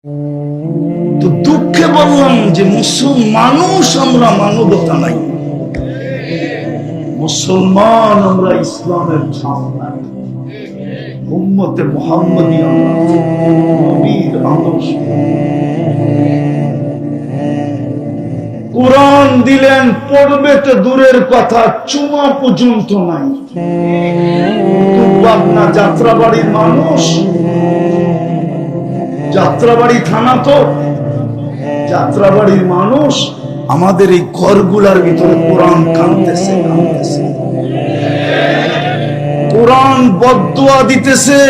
তো দুঃখে বললাম যে মানুষ আমরা মানবতা নাই, মুসলমান আমরা ইসলামের ছাপ নাই, উম্মতে মুহাম্মদী আমরা নবীর আদর্শ। কোরআন দিলেন, পড়বে তো দূরের কথা, চুমা পর্যন্ত নাই। পাবনা যাত্রাবাড়ির মানুষ, যাত্রাবাড়ি থানা তো, যাত্রাবাড়ির মানুষ আমাদের এই ঘরগুলার ভিতরে কোরআন কাঁদতেছে, কোরআন বদদুয়া দিতেছে।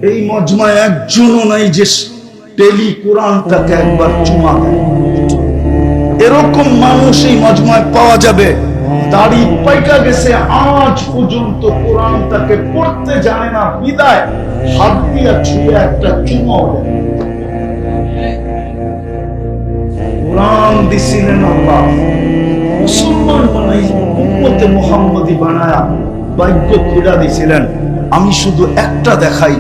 এই মজমায় একজনও নাই যে টেলি কোরআনটাকে একবার চুমা দেয়। এরকম মানুষ এই মজমায় পাওয়া যাবে, দাড়ি পাইকা গেছে, আজ পর্যন্ত কোরআনটাকে পড়তে জানে না, বিদায় হাত দিয়া ছুঁয়ে একটা চুমাও দেয়। কোরআন দিছিলেন আল্লাহ, মুসলমান বানাই উম্মতে মুহাম্মদী বানায়া ভাগ্য খুঁড়া দিছিলেন। আমি শুধু একটা দেখাই,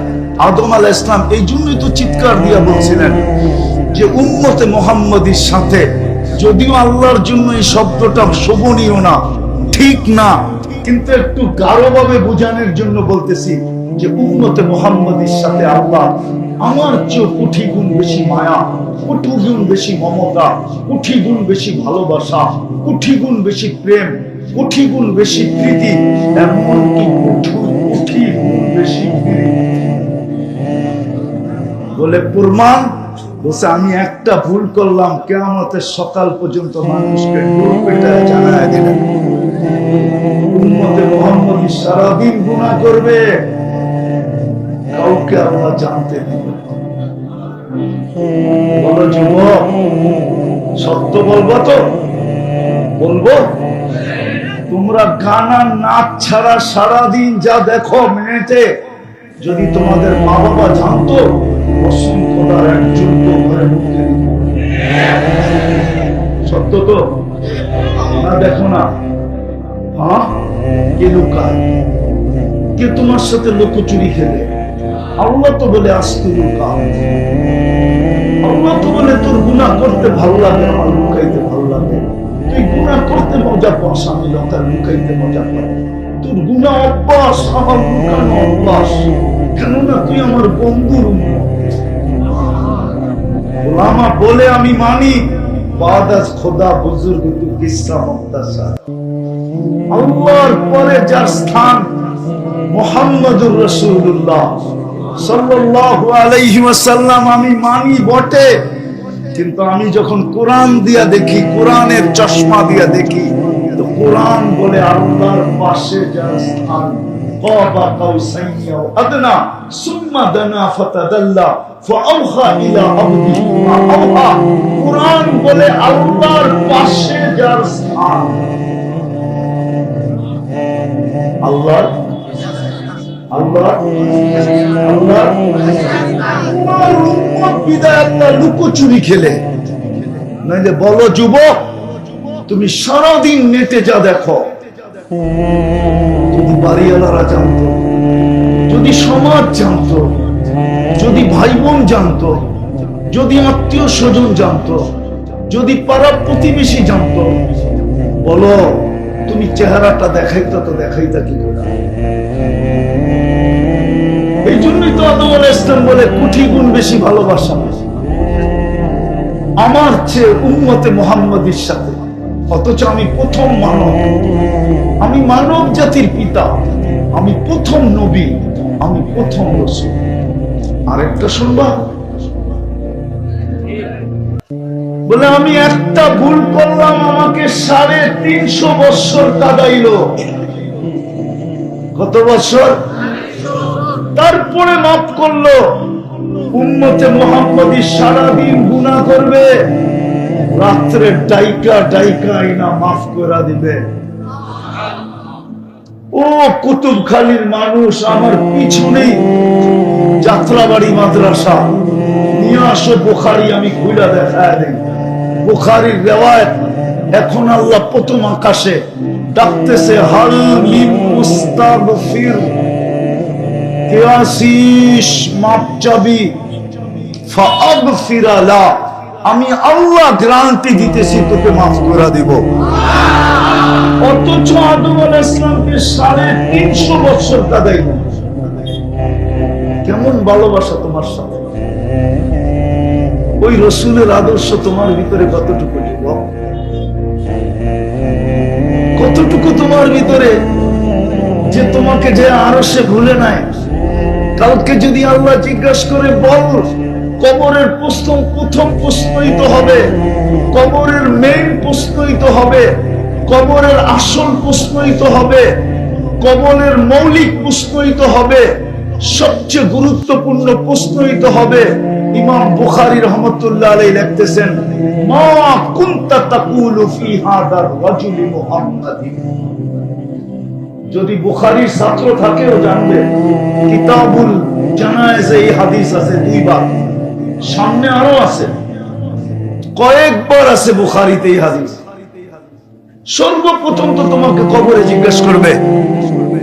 আদম আলাইহিস সালাম এই জন্যই তো চিৎকার দিয়া বলছিলেন যে উম্মতে মুহাম্মদীর সাথে, যদিও আল্লাহর জন্য এই শব্দটা শোভনীয় না, ঠিক না, কিন্তু একটু গাঢ়ভাবে বোঝানোর জন্য বলতেছি যে উম্মতে মুহাম্মদীর সাথে আল্লাহ আমার চেয়ে কোটি গুণ বেশি মায়া, কোটি গুণ বেশি মমতা, কোটি গুণ বেশি ভালোবাসা, কোটি গুণ বেশি প্রেম, কোটি গুণ বেশি প্রীতি, এমনকি কোটি গুণ বেশি বলে প্রমাণ। বলছে আমি একটা ভুল করলাম, কিয়ামতের সকাল পর্যন্ত মানুষকে ডোর পেটায় জানায় দিলেন উম্মতে মুহাম্মদী সারাদিন গুনাহ করবে, কাউকে আল্লাহ জানতে দিবে। বলো যুবক, সত্য বলবো তো? বলবো? তোমরা গান আর নাচ ছাড়া সারাদিন যা দেখো মিনিটে, যদি তোমাদের মা বাবা জানতো, খোদার একজন তো ঘরে ঢুকতে দিত। সত্য তো না? দেখো না, হ্যাঁ, কে লুকায়, কে তোমার সাথে লুকোচুরি খেলে? আল্লাহ তো বলে আস্তে লুকা, আল্লাহ তো বলে তোর গুনাহ করতে ভালো লাগে, আমার লুকাইতে ভালো লাগে। তুই গুনাহ করতে মজা পাস, আমি লুকাইতে মজা পাই। তোর গুনাহ অভ্যাস, আমার লুকানো অভ্যাস, কেননা তুই আমার বন্ধুর ওলামা বলে আমি মানি, বাদাস খোদা বুজুর্গ তু কিসা মুক্তাসার। আল্লাহর পরে যার স্থান মুহাম্মদুর রাসূলুল্লাহ সাল্লাল্লাহু আলাইহি ওয়াসাল্লাম, আমি মানি বটে, কিন্তু আমি যখন কোরআন দিয়া দেখি, কোরআনের চশমা দিয়া দেখি, তো কোরআন বলে আল্লাহর পাশে যার স্থান قاب قوسين أو أدنى ثم دنا فتدلى فأوحى إلى عبده ما أوحى। কুরআন বলে আল্লাহর পাশে যার স্থান, আল্লাহ আল্লাহ আল্লাহ বিদায়টা লুকোচুরি খেলে। নইলে বলো যুবক, তুমি সারাদিন নেটে যা দেখো, যদি বাড়িওয়ালারা জানতো, যদি সমাজ জানতো, যদি ভাই বোন জানতো, যদি আত্মীয় স্বজন জানতো, যদি পাড়া প্রতিবেশী জানতো, বলো তুমি চেহারাটা দেখাইতা তো দেখাইতা কি করে? এই জন্যই তো আদম আলাইহিস সালাম বলে কোটি গুণ বেশি ভালোবাসা আমার চেয়ে উম্মতে মুহাম্মদীর সাথে। অথচ আমি প্রথম মানব, আমি মানব জাতির পিতা, আমি প্রথম নবী, আমি প্রথম রাসূল। আরেকটা শুনবা? বলে আমি একটা ভুল করলাম, আমাকে 350 বছর কাঁদাইলো। কত বছর? তারপরে মাফ করলো। উম্মতে মুহাম্মদী সারাদিন গুনাহ করবে, রাত্রে ডাইকা ডাইকা আইনা মাফ করে দিবে। ও কুতুবখালীর মানুষ, আমার পিছনেই যাত্রাবাড়ি মাদ্রাসা, নিয়ে আসো বুখারী, আমি খুলে দেখায় দেই। বুখারীর রিওয়ায়াত, এখন আল্লাহ প্রথম আকাশে ডাকতেছে, হাল মিন মুস্তাগফির, কে আসিস মাপ চাবি? ফাআগফিরা লা, আমি আল্লাহ গ্যারান্টি দিতেছি তোকে মাফ করে দিব। অথচ আদম আলাইহিস সালামকে 350 বছর কাঁদাইল। কেমন ভালোবাসা তোমার সাথে! ওই রসুলের আদর্শ তোমার ভিতরে কতটুকু যুবক, কতটুকু তোমার ভিতরে, যে তোমাকে যে আরশে ভুলে নাই। কালকে যদি আল্লাহ জিজ্ঞাসা করে, বল কবরের প্রথম প্রশ্নই তো হবে, কবরের মেইন প্রশ্নই তো হবে, কবরের আসল প্রশ্নই তো হবে, কবরের মৌলিক প্রশ্নই তো হবে, সবচেয়ে গুরুত্বপূর্ণ প্রশ্নই তো হবে। ইমাম বুখারী রাহমাতুল্লাহ আলাইহি লিখতেছেন, মা কুনতা তাকুলু ফি হাদার রাজুলি মুহাম্মাদিন। যদি বুখারীর ছাত্র থাকেও জানবে, কিতাবুল জানায়েজে এই হাদিস আছে 2 বার, সামনে আরো আছে, কয়েকবার আছে বুখারীতে এই হাদিস। সর্বপ্রথম তো তোমাকে কবরে জিজ্ঞেস করবে,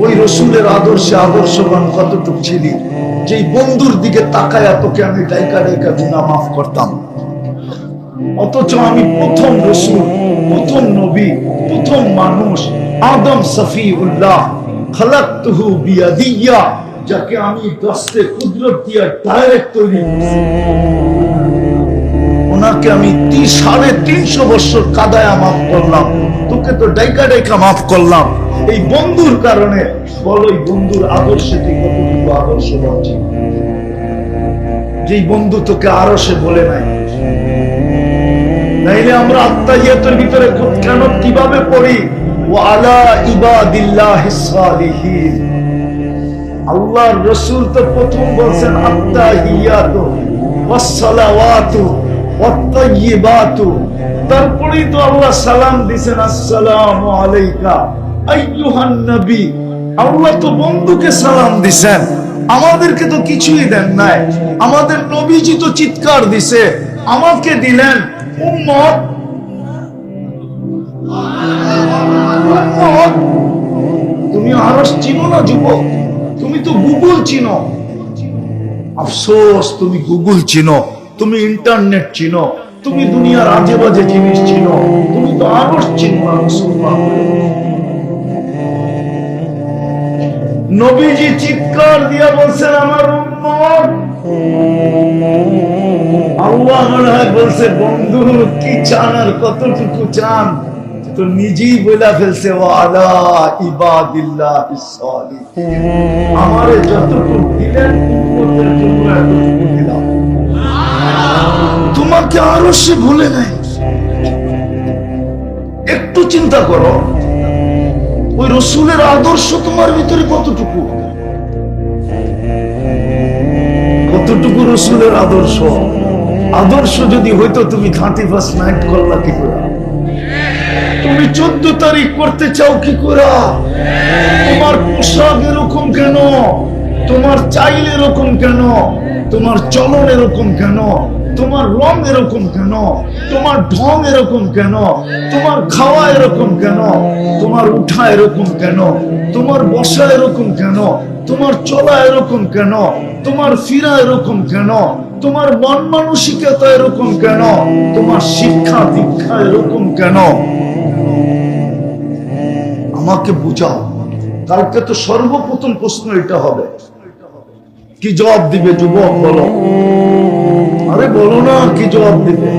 ওই রসুলের আদর্শে আদর্শবান কতটুকু ছিলি, যেই বন্ধুর দিকে তাকায়া তোকে আমি ডাইকা ডাইকা গুনাহ মাফ করতাম। অথচ আমি প্রথম রসুল, প্রথম নবী, প্রথম মানুষ আদম সফিউল্লাহ খালাকতুহু বিয়াদিয়া, যাকে আমি দস্তে কুদরত দিয়া ডাইরেক্ট তৈরি করছি, ওনাকে আমি 350 বছর কাদায়া মাফ করলাম, তোকে তো ডাইকা ডাইকা মাফ করলাম এই বন্ধুর কারণে। বলো এই বন্ধুর আদর্শে তুই কতটুকু আদর্শবান ছিল, যেই বন্ধু তোকে আরশে বলে নাই। নাইলে আমরা আত্মাহিয়াতের ভিতরে কেন কিভাবে পড়ি, ওয়া আলা ইবাদিল্লাহিস সালিহিন। আল্লাহর রাসূল তো প্রথম বলছেন আত্তাহিয়াতু ওয়াস সালাওয়াতু ওয়াত তাইয়্যিবাতু, তারপরেই তো আল্লাহ সালাম দিবেন, আসসালামু আলাইকা আইয়ুহান নবী। আল্লাহ তো বন্ধুকে সালাম দিবেন, আমাদেরকে তো কিছুই দেন নাই। আমাদের নবীজি তো চিৎকার দিছে, আমাকে দিলেন উম্মত। তুমি আরশ চিনো না যুবক, তুমি তো গুগল চিনো। আফসোস, তুমি গুগল চিনো, তুমি ইন্টারনেট চিনো, তুমি দুনিয়ার আজে বাজে জিনিস চিনো, তুমি তো আরশ চিনো না। মুসলমান নবীজি চিৎকার দিয়া বলছেন আমার উম্মত। আল্লাহ মনে হয় বলছে, বন্ধু কি চান আর কতটুকু চান, তো নিজেই বলে ফেলছে, ওয়া আলা ইবাদিল্লাহিস সালিহিন। আমারে যতটুকু দিলেন উম্মতের জন্য এতটুকু দিলাম, তোমাকে আরো সে ভুলে নাই। একটু চিন্তা করো, ওই রসুলের আদর্শ তোমার ভিতরে কতটুকু, কতটুকু রসুলের আদর্শ। আদর্শ যদি হইতো তুমি 31st নাইট করলা কি করে, তুমি 14 তারিখ করতে চাও কি করে, তোমার পোশাক এরকম কেন, তোমার চাইল এরকম কেন, তোমার চলন এরকম কেন, তোমার রং এরকম কেন, তোমার ঢং এরকম কেন, তোমার খাওয়া এরকম কেন, তোমার উঠা এরকম কেন, তোমার বসা এরকম কেন, তোমার চলা এরকম কেন, তোমার ফিরা এরকম কেন, তোমার মন মানসিকতা এরকম কেন, তোমার শিক্ষা দীক্ষা এরকম কেন, আমাকে বুঝাও। কালকে তো সর্বপ্রথম প্রশ্ন এটা হবে, কি জবাব দিবে যুবক বলো? আরে বলো না, কি জবাব দিবে?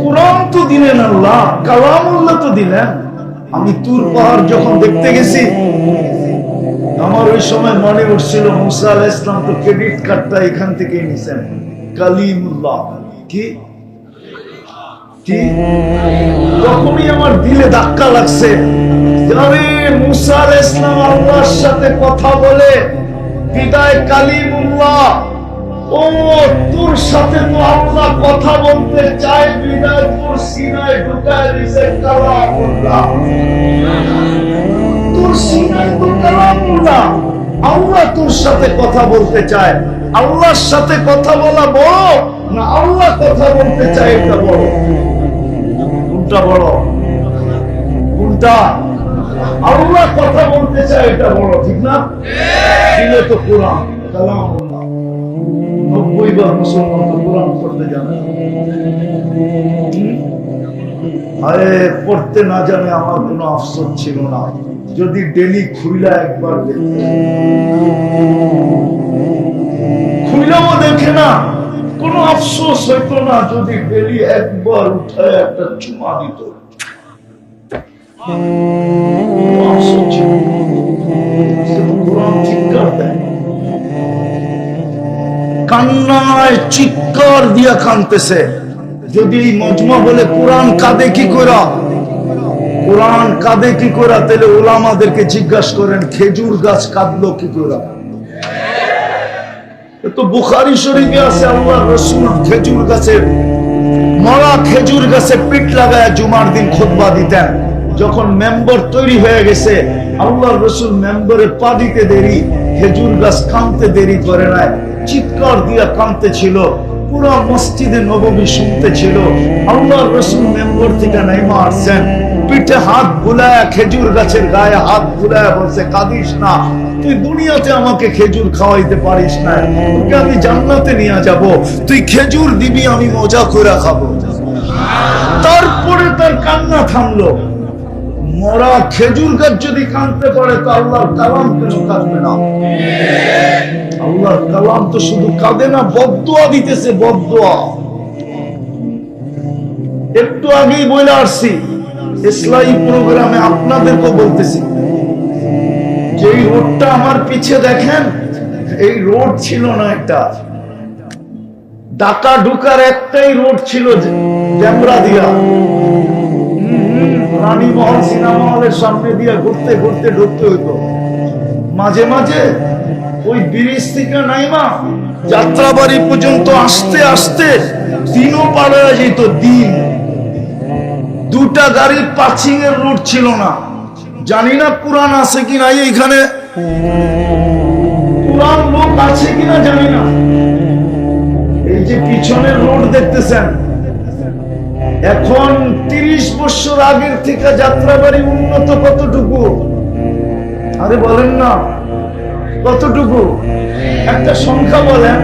কোরআন তো দিলেন আল্লাহ, কালামুল্লাহ তো দিলেন। আমি তুর পাহাড় যখন দেখতে গেছি, আমার ওই সময় মনে উঠছিল মুসা আলাইহিস সালাম তো ক্রেডিট কার্ডটা এখান থেকে নিছেন, কালিমুল্লাহ। কি কি তখনই আমার দিলে ধাক্কা লাগছে, আরে মুসা আলাইহিস সালাম আল্লাহর সাথে কথা বলে বিদায় কালিমুল্লাহ, ও তোর সাথে তো আল্লাহ কথা বলতে চায় বিদায় তোর সিনায় ঢুকায় দিয়েছে কালামুল্লাহ। তোর সিনায় তো কালামুল্লাহ, আল্লাহ তোর সাথে কথা বলতে চায়। আল্লাহর সাথে কথা বলা বড় না আল্লাহ কথা বলতে চায় এটা বড়? কোনটা বড়? কোনটা? আল্লাহ কথা বলতে চায় এটা বড়, ঠিক না? দিলে তো কোরআন কালামুল্লাহ। বেশিরভাগ মুসলমান তো কোরআন পড়তে জানে না। আরে পড়তে না জানে আমার কোনো আফসোস ছিল না, যদি ডেলি খুইলা একবার দেখতে, খুইলাও দেখে না কোনো আফসোস হইতো না, যদি ডেলি একবার উঠায় একটা চুমা দিত, আফসোস ছিল। কোরআন চিৎকার দেয়, কান্নায় চিৎকার দিয়া কাঁদতেছে। যদি এই মজমা বলে কোরআন কাঁদে কি করা, কোরআন কাঁদে কি করা, তাহলে ওলামাদেরকে জিজ্ঞাসা করেন খেজুর গাছ কাঁদলো কি করা। তো বুখারী শরীফে আছে আল্লাহ রাসূল খেজুর গাছের, মরা খেজুর গাছে পিঠ লাগায় জুমার দিন খুতবা দিতেন। যখন মেম্বার তৈরি হয়ে গেছে, আল্লাহ রাসূল মেম্বারে পা দিতে দেরি, খেজুর গাছ কাঁদতে দেরি করে নাই, চিৎকার দিয়া কাঁদতে ছিল। পুরো মসজিদে নববী শুনতে ছিল। আল্লাহ রাসূল মেম্বার থেকে নাইমা আসছেন, পিঠে হাত বুলায়া খেজুর গাছের গায়ে হাত বুলায়া বলছে, কাঁদিস না, তুই দুনিয়াতে আমাকে খেজুর খাওয়াইতে পারিস না, তোকে আমি জান্নাতে নিয়ে যাব, তুই খেজুর দিবি, আমি মজা করে খাবো। তারপরে তার কান্না থামলো। মরা খেজুর গাছ যদি কাঁদতে পারে তো আল্লাহর কালাম কেন কাঁদবে না? আল্লাহর কালাম তো শুধু কাঁদে না, বদদুয়া দিতেছে, বদদুয়া। একটু আগেই বলে আসছি, ইসলামী প্রোগ্রামে আপনাদেরকে বলতেছি, যে এই রোডটা আমার পিছে দেখেন, এই রোড ছিল না, একটা ঢাকা ঢুকার একটাই রোড ছিল, ডেমরা দিয়া রানীমহল সিনেমা হলের সামনে দিয়ে ঘুরতে ঘুরতে ঢুকতে হইতো। মাঝে মাঝে ওই ব্রিজ থেকে নাইমা যাত্রাবাড়ি পর্যন্ত আসতে আসতে দিনও পার হয়ে যেত, দিন। দুটা গাড়ির পার্কিং এর রোড ছিল না। জানি না পুরান আছে কিনা, এইখানে পুরান লোক আছে কিনা জানি না। এই যে পিছনের রোড দেখতেছেন, এখন 30 বছর আগের থেকে যাত্রাবাড়ি উন্নত কতটুকু? আরে বলেন না কতটুকু, একটা সংখ্যা বলেন।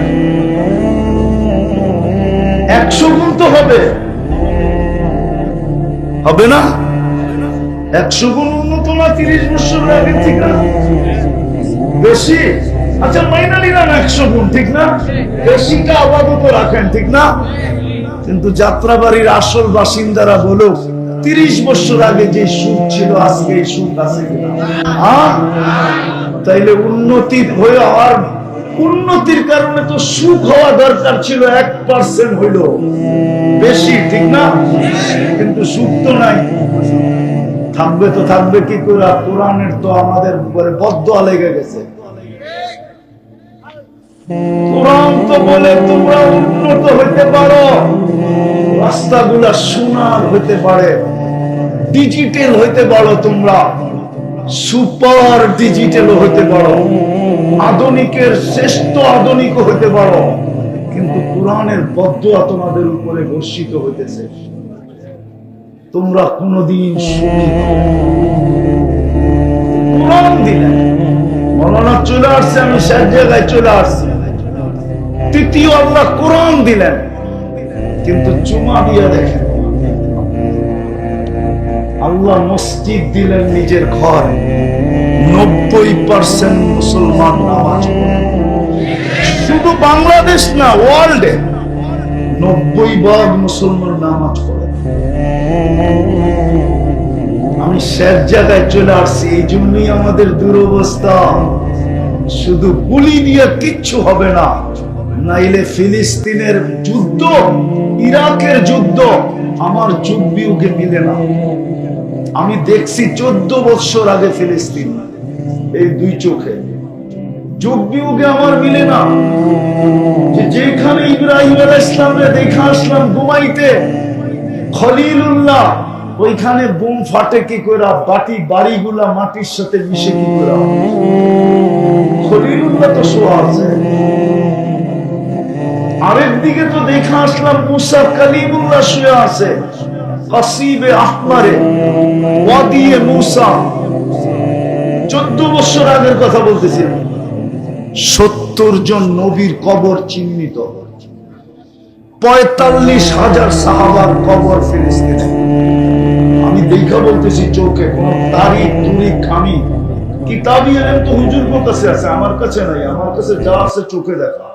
100 গুণ তো হবে, হবে না? 100 গুণ উন্নত না 30 বছর আগের থেকে? বেশি? আচ্ছা মাইনা নিলাম 100 গুণ, ঠিক না? বেশিটা আপাতত রাখেন, ঠিক না? কিন্তু যাত্রাবাড়ির আসল বাসিন্দারা বলো, 30 বছর আগে যে সুখ ছিল আজকে এই সুখ আছে কিনা? তাইলে উন্নতি হয়ে, আর উন্নতির কারণে তো সুখ হওয়া দরকার ছিল 1% হইল বেশি, ঠিক না? কিন্তু সুখ তো নাই। থাকবে তো থাকবে কি করে? কোরআনের তো আমাদের উপরে বদদুয়া লেগে গেছে। কোরআন তো বলে তোমরা উন্নত হইতে পারো, রাস্তাগুলা সোনার হইতে পারে, ডিজিটাল হইতে পারো, তোমরা সুপার ডিজিটাল হইতে পারো, আধুনিকের শ্রেষ্ঠ আধুনিক হইতে পারো, কিন্তু কোরআনের বদদুয়া তোমাদের উপরে বর্ষিত হইতেছে, তোমরা কোনদিন সুখী হবে না। কোরআন দিলেন, মৌলানা চলে আসছে, আমি শেষ জায়গায় চলে আসছি। তৃতীয় আল্লাহ কোরআন দিলেন, কিন্তু চুমা দিয়ে দেখেন, আল্লাহ মসজিদ দিলেন নিজের ঘর। 90% মুসলমান নামাজ পড়ে, শুধু বাংলাদেশ না, ওয়ার্ল্ডে 90% মুসলমান নামাজ পড়ে। আমি শেষ জায়গায় চলে আসছি, এই জন্যই আমাদের দুরবস্থা। শুধু গুলি দিয়ে কিচ্ছু হবে না, নাইলে ফিলিস্তিনের যুদ্ধ, ইরাকের যুদ্ধ আমার যুগ বিয়োগে মিলে না। আমি দেখছি 14 বছর আগে ফিলিস্তিন, এই দুই চোখে, যুগ বিয়োগে আমার মিলে না। যেখানে ইব্রাহিম আলাইহিস সালামকে দেখা আসলাম ঘুমাইতে, খলিলুল্লাহ, ওইখানে বোম ফাটে কি করে, বাড়িগুলা মাটির সাথে মিশে কি করে? খলিলুল্লাহ তো শোয়া আছে। আরেক দিকে তো দেখা আসলাম মুসা কালিমুল্লাহ শুয়ে আছে কাসিবে আহমারে, ওয়াদিয়ে মুসা। 14 বছর আগের কথা বলতেছি। 70 জন নবীর কবর চিহ্নিত, 45,000 সাহাবার কবর ফিলিস্তিনে। আমি দেখা বলতেছি চোখে, কোন তারিখ তুরিখ আমি কিতাবি এলেন তো হুজুর কাছে আছে, আমার কাছে নাই। আমার কাছে যা আছে চোখে দেখা।